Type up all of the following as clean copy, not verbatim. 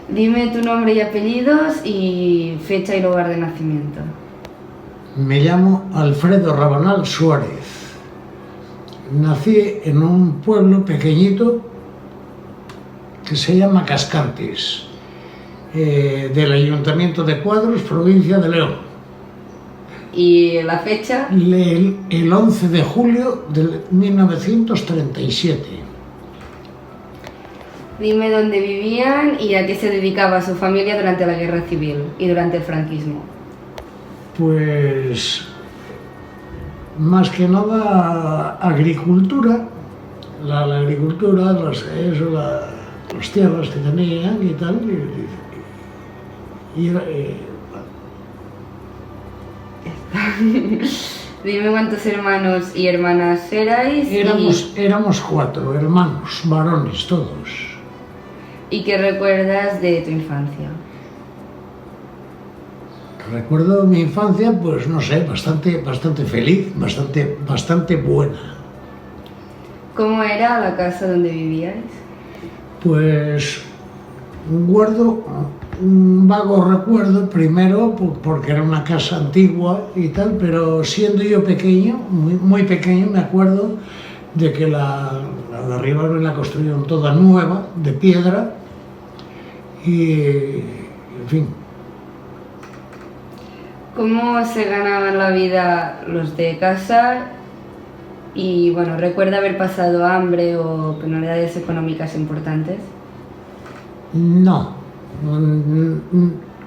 Dime tu nombre y apellidos y fecha y lugar de nacimiento. Me llamo Alfredo Rabanal Suárez. Nací en un pueblo pequeñito que se llama Cascantes, del Ayuntamiento de Cuadros, provincia de León. ¿Y la fecha? El 11 de julio de 1937. Dime dónde vivían y a qué se dedicaba su familia durante la Guerra Civil y durante el franquismo. Pues más que nada agricultura, la agricultura, las tierras que tenían y tal, Dime cuántos hermanos y hermanas erais. Éramos 4 hermanos, varones todos. ¿Y qué recuerdas de tu infancia? Recuerdo mi infancia, pues no sé, bastante feliz, bastante buena. ¿Cómo era la casa donde vivíais? Pues guardo un vago recuerdo, primero porque era una casa antigua y tal, pero siendo yo pequeño, muy pequeño, me acuerdo de que la de arriba la construyeron toda nueva, de piedra, y en fin. ¿Cómo se ganaban la vida los de casa? Y bueno, ¿recuerda haber pasado hambre o penalidades económicas importantes? No,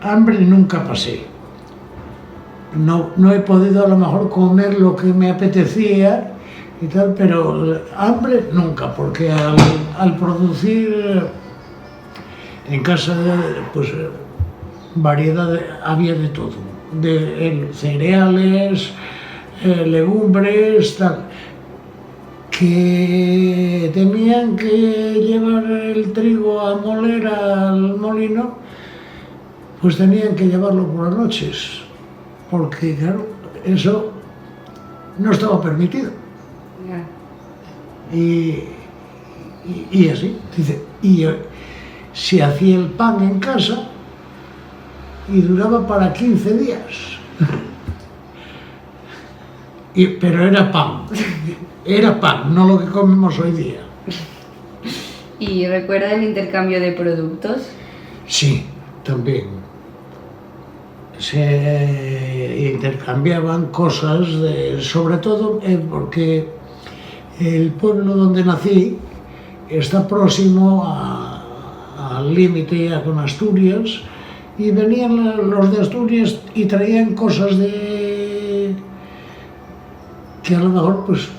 hambre nunca pasé. No he podido a lo mejor comer lo que me apetecía y tal, pero hambre nunca, porque al producir en casa, pues variedad había de todo, de cereales, legumbres, tal, que tenían que llevar el trigo a moler al molino, pues tenían que llevarlo por las noches, porque claro, eso no estaba permitido. Y así, dice, y se hacía el pan en casa y duraba para 15 días. Pero era pan, no lo que comemos hoy día. ¿Y recuerda el intercambio de productos? Sí, también. Se intercambiaban cosas, sobre todo porque el pueblo donde nací está próximo al límite con Asturias, y venían los de Asturias y traían cosas que a lo mejor pues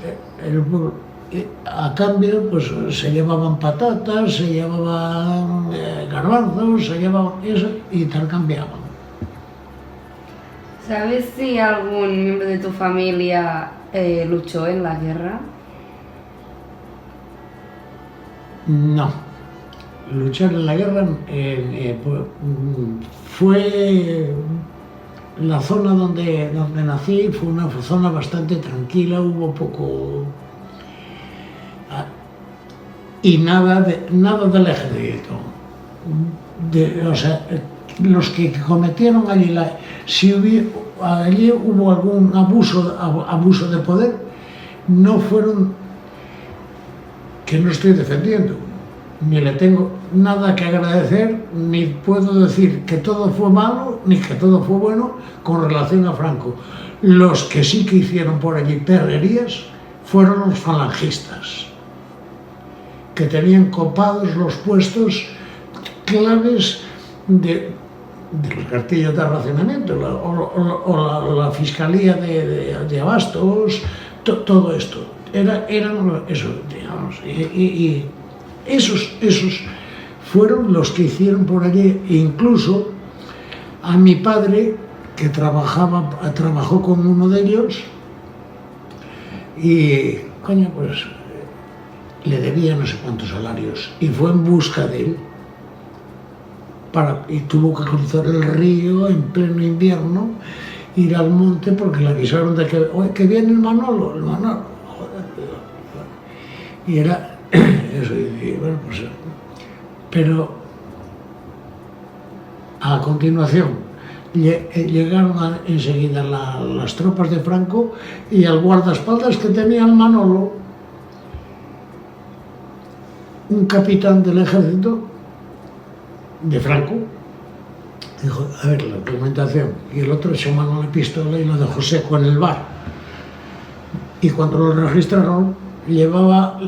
a cambio pues se llevaban patatas, se llevaban garbanzos, se llevaban eso y intercambiaban. ¿Sabes si algún miembro de tu familia luchó en la guerra? No, luchar en la guerra fue la zona donde nací, fue una zona bastante tranquila, hubo poco y nada del ejército. O sea, los que cometieron allí, allí hubo algún abuso de poder, no fueron, que no estoy defendiendo, ni le tengo nada que agradecer, ni puedo decir que todo fue malo, ni que todo fue bueno con relación a Franco. Los que sí que hicieron por allí perrerías fueron los falangistas, que tenían copados los puestos claves de los cartillos de racionamiento, o la Fiscalía de Abastos, todo esto. Eran eso, digamos, y esos fueron los que hicieron por allí, incluso a mi padre, que trabajó con uno de ellos, y coño, pues le debía no sé cuántos salarios, y fue en busca de él, y tuvo que cruzar el río en pleno invierno, ir al monte, porque le avisaron de que viene el Manolo, joder, y era eso, y bueno, pues, pero A continuación, llegaron enseguida las tropas de Franco y al guardaespaldas que tenía el Manolo, un capitán del ejército de Franco, dijo, a ver, la documentación, y el otro echó mano a la pistola y lo dejó seco en el bar. Y cuando lo registraron, llevaba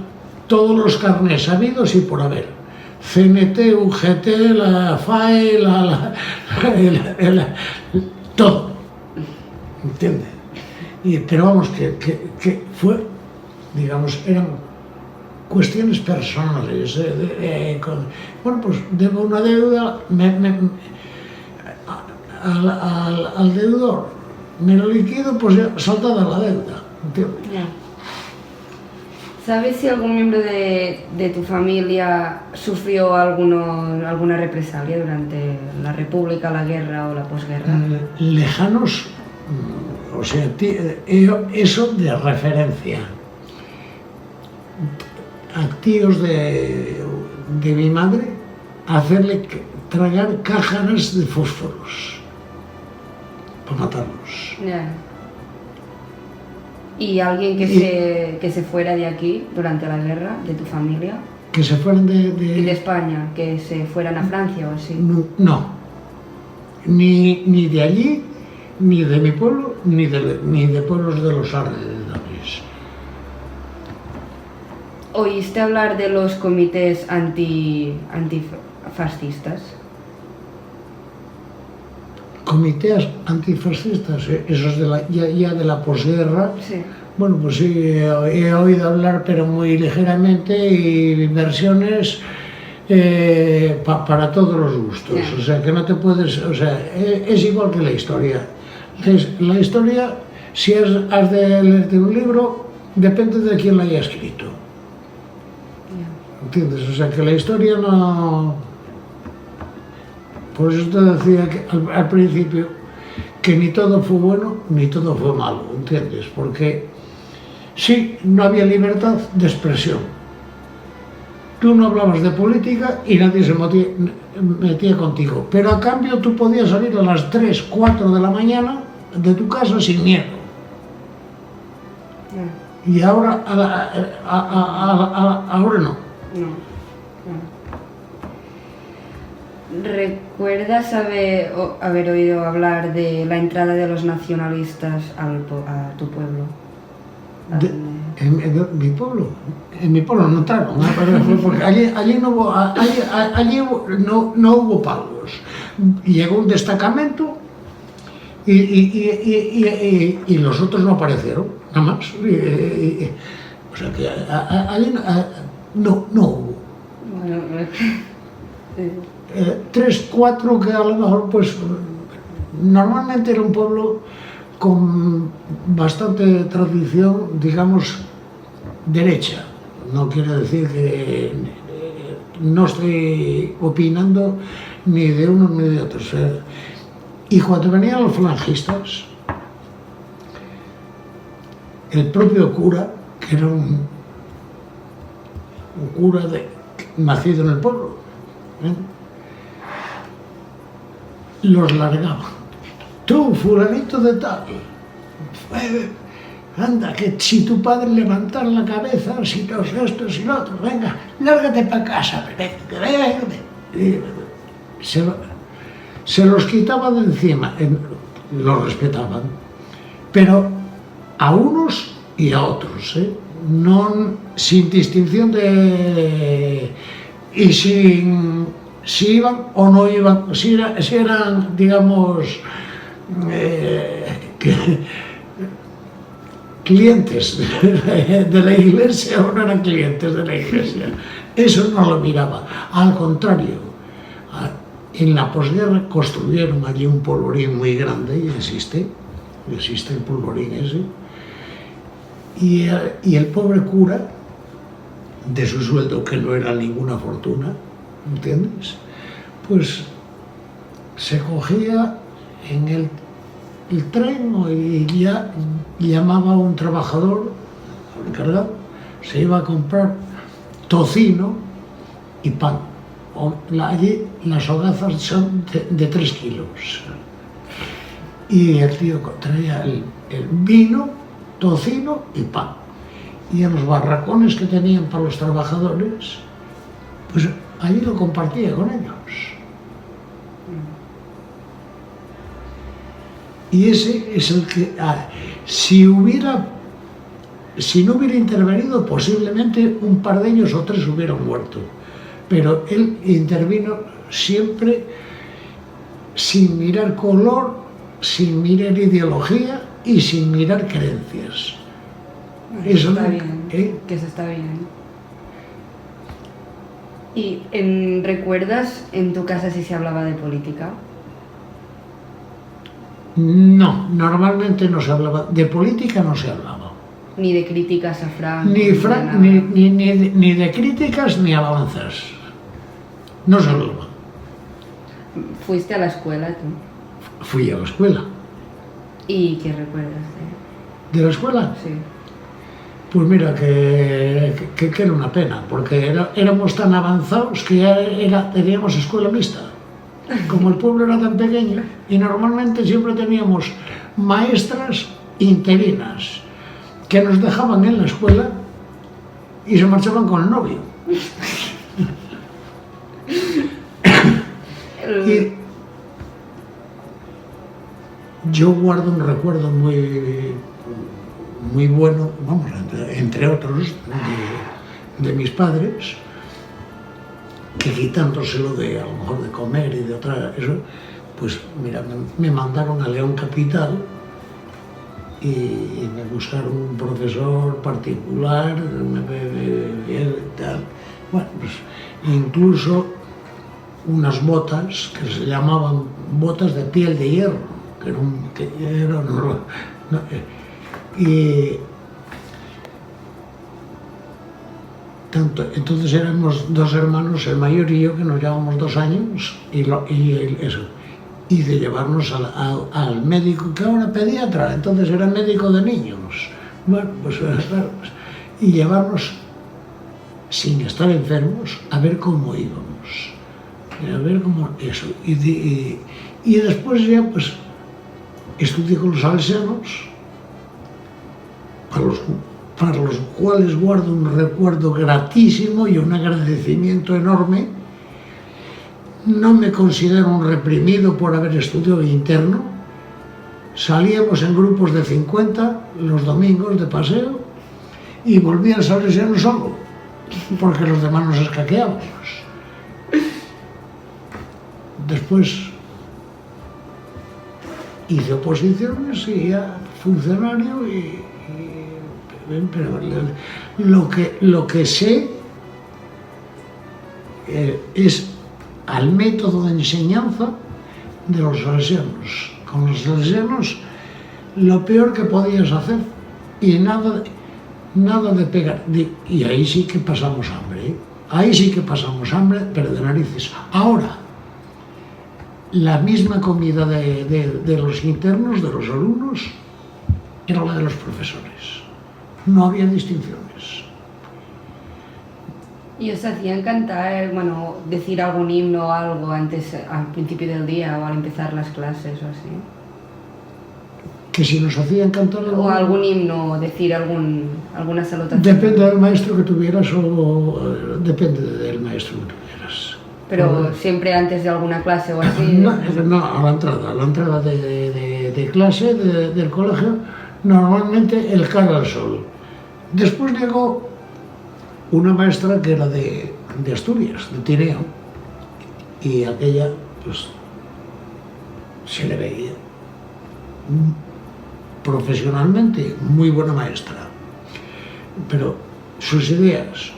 todos los carnés habidos y por haber. CNT, UGT, la FAE, todo. ¿Entiendes? Pero vamos, que fue, digamos, eran cuestiones personales. Bueno, pues debo una deuda, al deudor me lo liquido, pues ya saldada la deuda. ¿Entiendes? Ya. ¿Sabes si algún miembro de tu familia sufrió alguna represalia durante la República, la guerra o la posguerra? Lejanos, o sea, eso de referencia. A tíos de mi madre, hacerle tragar cájaras de fósforos para matarlos. Ya. ¿Y alguien que se fuera de aquí durante la guerra, de tu familia? Que se fueran ¿Y de España? ¿Que se fueran a Francia o así? No. Ni de allí, ni de mi pueblo, ni de pueblos de los alrededores. ¿Oíste hablar de los comités antifascistas? Comités antifascistas, esos ya de la posguerra. Sí. Bueno, pues sí, he oído hablar, pero muy ligeramente, y versiones para todos los gustos. Yeah. O sea, que no te puedes... O sea, es igual que la historia. La historia, si has de leerte un libro, depende de quién la haya escrito. Yeah. ¿Entiendes? O sea, que la historia no... Por eso te decía que al principio que ni todo fue bueno ni todo fue malo, ¿entiendes? Porque sí, no había libertad de expresión. Tú no hablabas de política y nadie se metía contigo, pero a cambio tú podías salir a las 3, 4 de la mañana de tu casa sin miedo. Yeah. Y ahora, ahora no. No. ¿Recuerdas haber oído hablar de la entrada de los nacionalistas a tu pueblo? En mi pueblo no entraron, porque allí no hubo palos. Llegó un destacamento y los otros no aparecieron, nada más. O sea que allí no hubo. Bueno, 3, 4 que a lo mejor, pues, normalmente era un pueblo con bastante tradición, digamos, derecha. No quiere decir que no estoy opinando ni de unos ni de otros. Y cuando venían los falangistas, el propio cura, que era un cura nacido en el pueblo, los largaba. Tú, fulanito de tal, anda, que si tu padre levantara la cabeza, si no esto, si lo otro, venga, lárgate para casa. Se los quitaba de encima, los respetaban, pero a unos y a otros, no, sin distinción y si iban o no iban, si eran, digamos, clientes de la iglesia o no eran clientes de la iglesia. Eso no lo miraba. Al contrario, en la posguerra construyeron allí un polvorín muy grande, y existe el polvorín ese, y el pobre cura, de su sueldo, que no era ninguna fortuna, ¿entiendes? Pues se cogía en el tren y ya llamaba a un trabajador, al encargado, se iba a comprar tocino y pan, allí las hogazas son de 3 kilos. Y el tío traía el vino, tocino y pan. Y en los barracones que tenían para los trabajadores, pues allí lo compartía con ellos. Y ese es el que, si no hubiera intervenido, posiblemente un par de ellos o 3 hubieran muerto. Pero él intervino siempre sin mirar color, sin mirar ideología y sin mirar creencias. Eso está bien, que eso está bien. ¿Y recuerdas en tu casa si se hablaba de política? No, normalmente no se hablaba, de política no se hablaba. Ni de críticas a Franco. Ni de críticas ni alabanzas. No se hablaba. ¿Fuiste a la escuela tú? Fui a la escuela. ¿Y qué recuerdas de la escuela? Sí. Pues mira, que era una pena, porque éramos tan avanzados que ya teníamos escuela mixta. Como el pueblo era tan pequeño, y normalmente siempre teníamos maestras interinas que nos dejaban en la escuela y se marchaban con el novio. Y yo guardo un recuerdo muy bueno, vamos, entre otros, de mis padres, que quitándoselo a lo mejor de comer y de otra, eso, pues mira, me mandaron a León Capital y me buscaron un profesor particular, tal. Bueno, pues incluso unas botas que se llamaban botas de piel de hierro, y entonces éramos 2 hermanos, el mayor y yo, que nos llevábamos 2 años, y de llevarnos al médico, que ahora pediatra, entonces era médico de niños. Bueno, pues claro, y llevarnos sin estar enfermos a ver cómo íbamos, a ver cómo eso, y después ya pues estudié con los salesianos, para los cuales guardo un recuerdo gratísimo y un agradecimiento enorme. No me considero un reprimido por haber estudiado interno. Salíamos en grupos de 50 los domingos de paseo y volví al salesiano solo, porque los demás nos escaqueábamos. Después hice oposiciones y ya funcionario, pero lo que sé es al método de enseñanza de los salesianos. Con los salesianos, lo peor que podías hacer, y nada de pegar, y ahí sí que pasamos hambre, ahí sí que pasamos hambre, pero de narices. Ahora, la misma comida de los internos, de los alumnos, era la de los profesores. No había distinciones. ¿Y os hacían cantar, bueno, decir algún himno o algo antes, al principio del día o al empezar las clases o así? Que si nos hacían cantar o algún himno, decir alguna salutación. Depende del maestro que tuvieras depende del maestro que tuvieras. Pero siempre antes de alguna clase o así. No, a la entrada de clase del colegio, normalmente el cara al sol. Después llegó una maestra que era de Asturias, de Tineo, y aquella, pues, se le veía profesionalmente muy buena maestra, pero sus ideas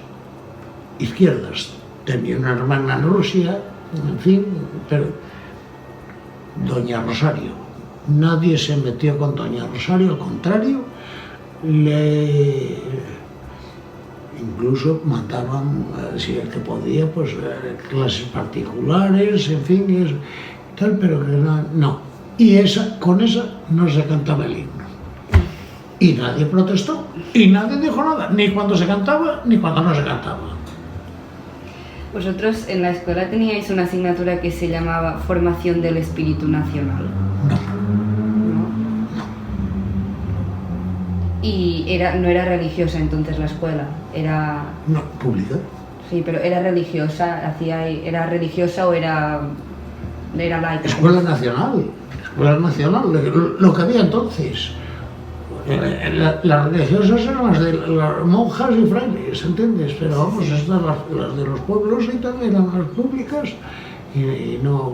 izquierdas. Tenía una hermana en Rusia, en fin, pero doña Rosario, nadie se metió con doña Rosario, al contrario, incluso mandaban, si el que podía, pues clases particulares, en fin, tal, pero que no. Y con esa no se cantaba el himno. Y nadie protestó, y nadie dijo nada, ni cuando se cantaba, ni cuando no se cantaba. Vosotros en la escuela teníais una asignatura que se llamaba Formación del Espíritu Nacional. No. ¿No? Y no era religiosa entonces la escuela, era... No, pública. Sí, pero era religiosa, ¿era religiosa o era laica? Escuela nacional, lo que había entonces. Las religiosas eran las de las monjas y frailes, ¿entiendes? Pero vamos, estas las de los pueblos y tal eran las públicas y no.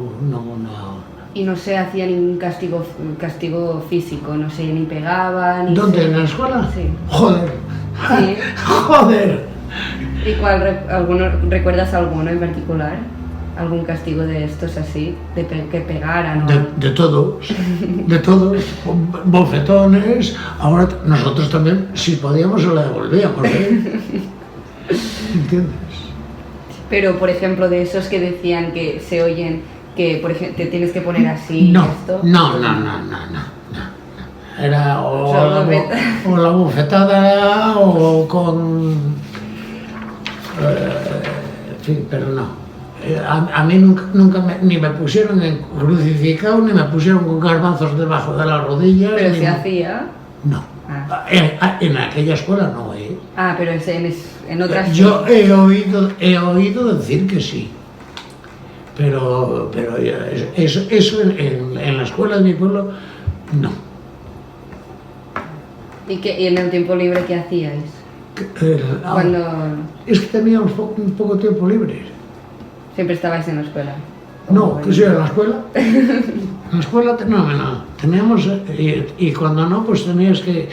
Y no se hacía ningún castigo físico, no se ni pegaban... ¿Dónde? ¿En la escuela? Sí. Joder. Sí. Joder. ¿Y recuerdas alguno en particular? ¿Algún castigo de estos así? Que pegaran o... De todos, bofetones. Ahora nosotros también, si podíamos, se lo devolvíamos, ¿eh? ¿Entiendes? Pero, por ejemplo, de esos que decían que se oyen, que por ejemplo te tienes que poner así No, esto. no. Era o la bofetada o con... en fin, pero no. A mí nunca ni me pusieron crucificado, ni me pusieron con garbanzos debajo de las rodillas. ¿Pero se hacía? No. Ah. En aquella escuela no, ¿eh? Ah, pero en otras... Yo he oído decir que sí. Pero eso en la escuela de mi pueblo, no. ¿Y en el tiempo libre qué hacíais? Cuando... Es que teníamos un poco tiempo libre. ¿Siempre estabais en la escuela? No, que sí, en la escuela. En la escuela no. Teníamos, y cuando no, pues tenías que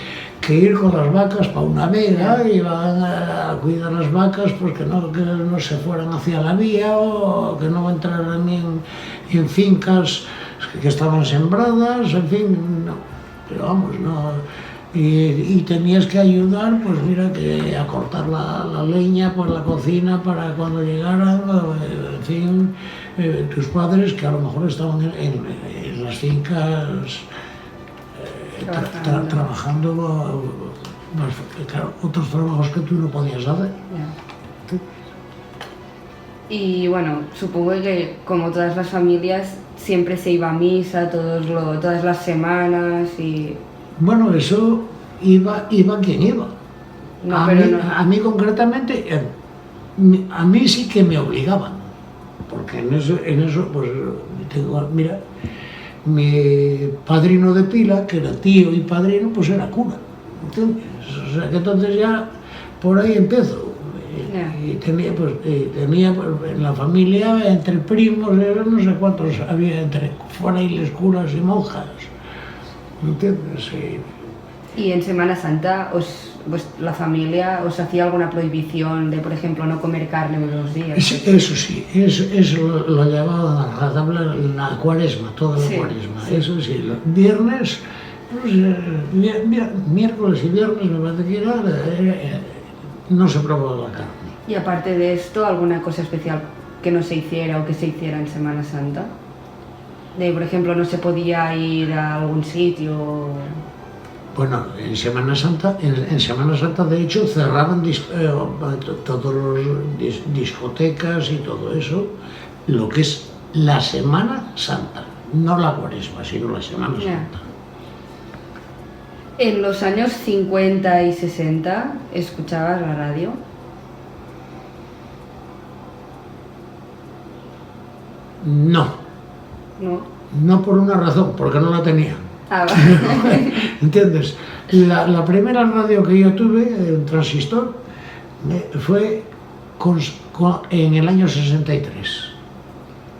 ir con las vacas para una vega, y iban a cuidar las vacas, pues que no se fueran hacia la vía, o que no entraran en fincas que estaban sembradas, en fin, no. Pero vamos, no. Y tenías que ayudar, pues mira, que a cortar la leña por la cocina para cuando llegaran, en fin, tus padres, que a lo mejor estaban en las fincas trabajando claro, otros trabajos que tú no podías hacer. Yeah. Y bueno, supongo que como todas las familias siempre se iba a misa todas las semanas y... Bueno, eso iba quien iba. No, a mí concretamente, a mí sí que me obligaban, porque en eso pues tengo, mira, mi padrino de pila, que era tío y padrino, pues era cura, ¿entiendes? O sea que entonces ya por ahí empiezo. Y tenía pues, en la familia, entre primos, no sé cuántos había, entre frailes, curas y monjas. ¿Entiendes? ¿Y en Semana Santa la familia os hacía alguna prohibición de, por ejemplo, no comer carne unos días? Eso sí, eso lo llamaban a tabla la cuaresma, toda la cuaresma. Sí. Eso sí, los viernes, pues, miércoles y viernes me parece que era, no se probaba la carne. Y aparte de esto, ¿alguna cosa especial que no se hiciera o que se hiciera en Semana Santa? Por ejemplo, no se podía ir a algún sitio. Bueno, en Semana Santa de hecho cerraban todos los discotecas y todo eso, lo que es la Semana Santa, no la Cuaresma, sino la Semana Santa. En los años 50 y 60, ¿escuchabas la radio? No. No por una razón, porque no la tenía. Ah, vale. ¿Entiendes? La primera radio que yo tuve, un transistor, fue en el año 63.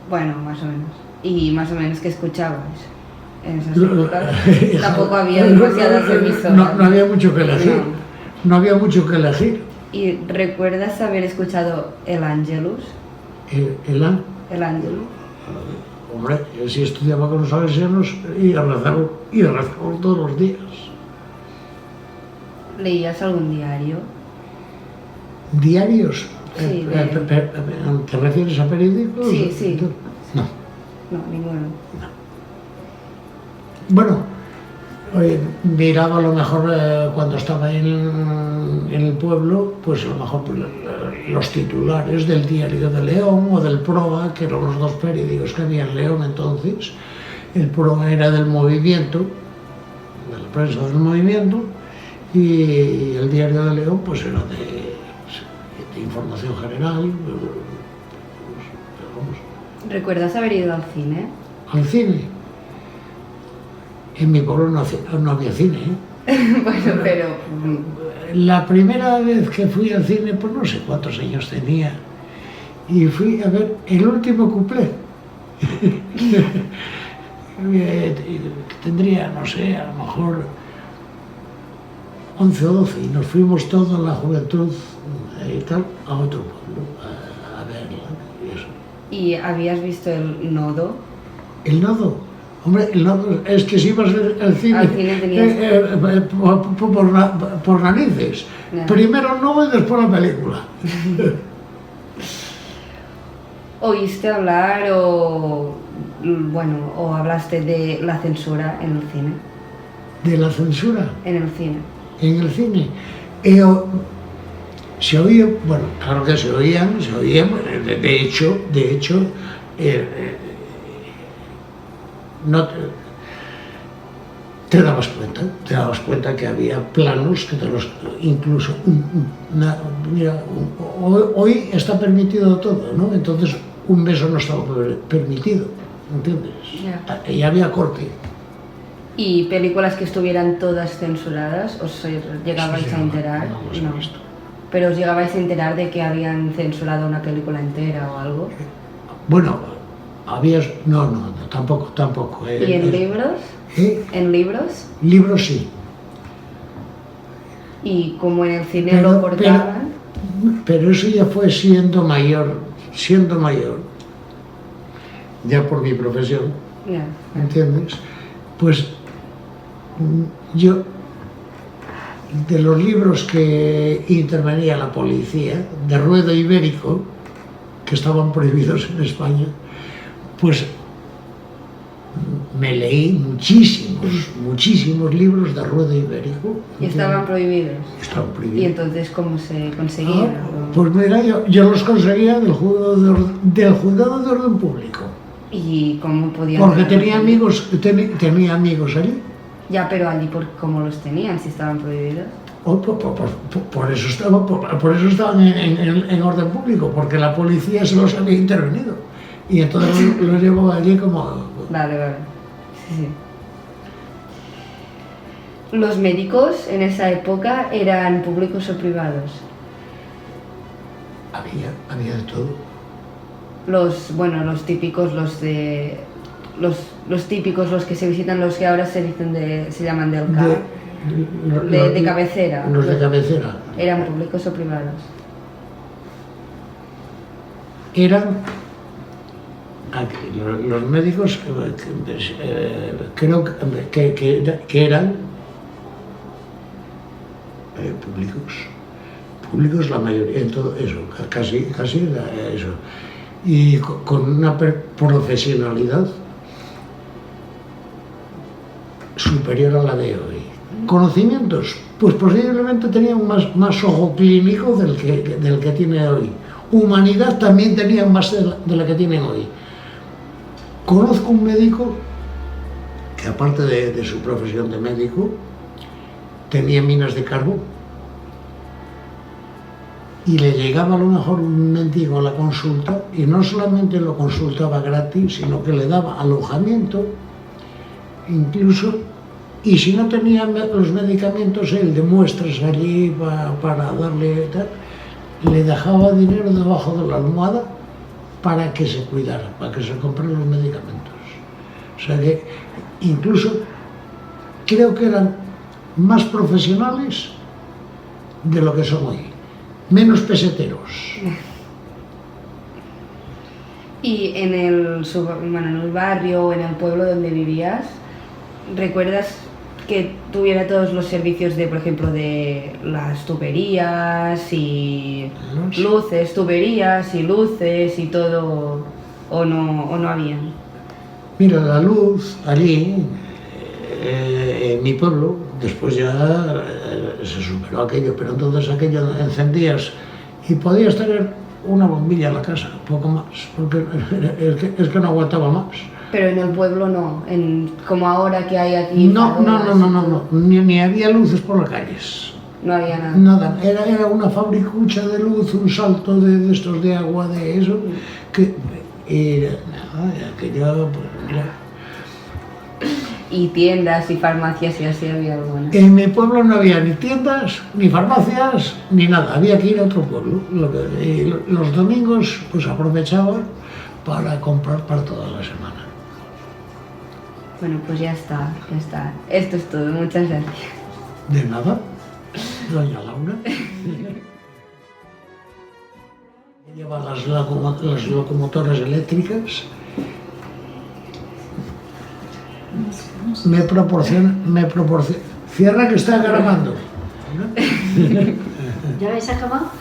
Bueno, más o menos. ¿Y más o menos qué escuchabas en esas épocas? Tampoco había demasiadas emisoras. No había mucho que elegir. No había mucho que elegir. ¿Y recuerdas haber escuchado el Ángelus? ¿El Ángelus? Hombre, yo sí estudiaba con los salesianos y a rezarlo todos los días. ¿Leías algún diario? ¿Diarios? Sí, ¿Te refieres a periódicos? Sí. No. No, ninguno. No. Bueno, Oye, miraba a lo mejor cuando estaba en el pueblo, pues a lo mejor pues, los titulares del Diario de León o del Proa, que eran los dos periódicos que había en León entonces. El Proa era del movimiento, de la prensa del movimiento, y el Diario de León pues era de información general. Vamos. ¿Recuerdas haber ido al cine? Al cine. En mi pueblo no había cine, ¿eh? Bueno, pero... La primera vez que fui al cine, pues no sé cuántos años tenía, y fui a ver el último cuplé. Tendría, no sé, a lo mejor 11 o 12, y nos fuimos toda la juventud y tal a otro pueblo a verla y eso. ¿Y habías visto el Nodo? ¿El Nodo? Hombre, el Nodo es que si ibas al cine, Al cine tenías... por narices. Ya. Primero el Nodo y después la película. ¿Oíste hablar o hablaste de la censura en el cine? ¿De la censura? En el cine. En el cine. Se oía, bueno, claro que se oían, de hecho, no te dabas cuenta que había planos que incluso mira, hoy está permitido todo, ¿no? Entonces un beso no estaba permitido, ¿entiendes? Ya. Y había corte. ¿Y películas que estuvieran todas censuradas os llegabais a enterar? No los he visto. ¿Pero os llegabais a enterar de que habían censurado una película entera o algo? Bueno, no, tampoco. ¿Y en libros? ¿En libros? Libros sí. ¿Y como en el cine lo cortaban? Pero eso ya fue siendo mayor, ya por mi profesión, Ya. ¿entiendes? Pues yo, de los libros que intervenía la policía, de ruedo ibérico, que estaban prohibidos en España, pues me leí muchísimos libros de ruedo ibérico. ¿Y estaban prohibidos? Estaban ¿Y prohibidos. entonces cómo se conseguían? Pues mira, yo los conseguía del juzgado de orden público. ¿Y cómo podían? Porque tenía amigos allí. Ya, pero allí ¿cómo los tenían si estaban prohibidos? Por eso estaban en orden público, porque la policía se los había intervenido. Y entonces los llevaba allí como... Vale. Sí. ¿Los médicos en esa época eran públicos o privados? Había de todo. Los típicos, los típicos, los que se visitan, los que ahora se llaman del CAR, de cabecera. Los de cabecera. ¿Eran públicos o privados? Eran... Los médicos creo que eran públicos la mayoría, en todo eso, casi era eso, y con una profesionalidad superior a la de hoy. Conocimientos, pues posiblemente tenían más ojo clínico del que tiene hoy. Humanidad también tenían más de la que tienen hoy. Conozco un médico que, aparte de su profesión de médico, tenía minas de carbón y le llegaba a lo mejor un mendigo a la consulta y no solamente lo consultaba gratis, sino que le daba alojamiento, incluso, y si no tenía los medicamentos, él de muestras allí para darle tal, le dejaba dinero debajo de la almohada para que se cuidara, para que se compraran los medicamentos. O sea que incluso creo que eran más profesionales de lo que son hoy, menos peseteros. ¿Y en el barrio o en el pueblo donde vivías, recuerdas que tuviera todos los servicios de, por ejemplo, de las tuberías y luces, tuberías y luces y todo, o no habían? Mira, la luz allí en mi pueblo, después ya se superó aquello, pero entonces aquello encendías y podías tener una bombilla en la casa, poco más, porque es que no aguantaba más. Pero en el pueblo no, como ahora que hay aquí. No, farolas, ni había luces por las calles. no había nada. Nada, era una fabricucha de luz, un salto de estos de agua, de eso, que era nada, aquello, pues mira. Y tiendas y farmacias y así había algunas. En mi pueblo no había ni tiendas, ni farmacias, ni nada, había que ir a otro pueblo. Y los domingos pues aprovechaba para comprar para toda la semana. Bueno, pues ya está, ya está. Esto es todo, muchas gracias. De nada, doña Laura. Lleva las locomotoras eléctricas. Me proporciona. Cierra que está grabando. ¿Ya habéis acabado?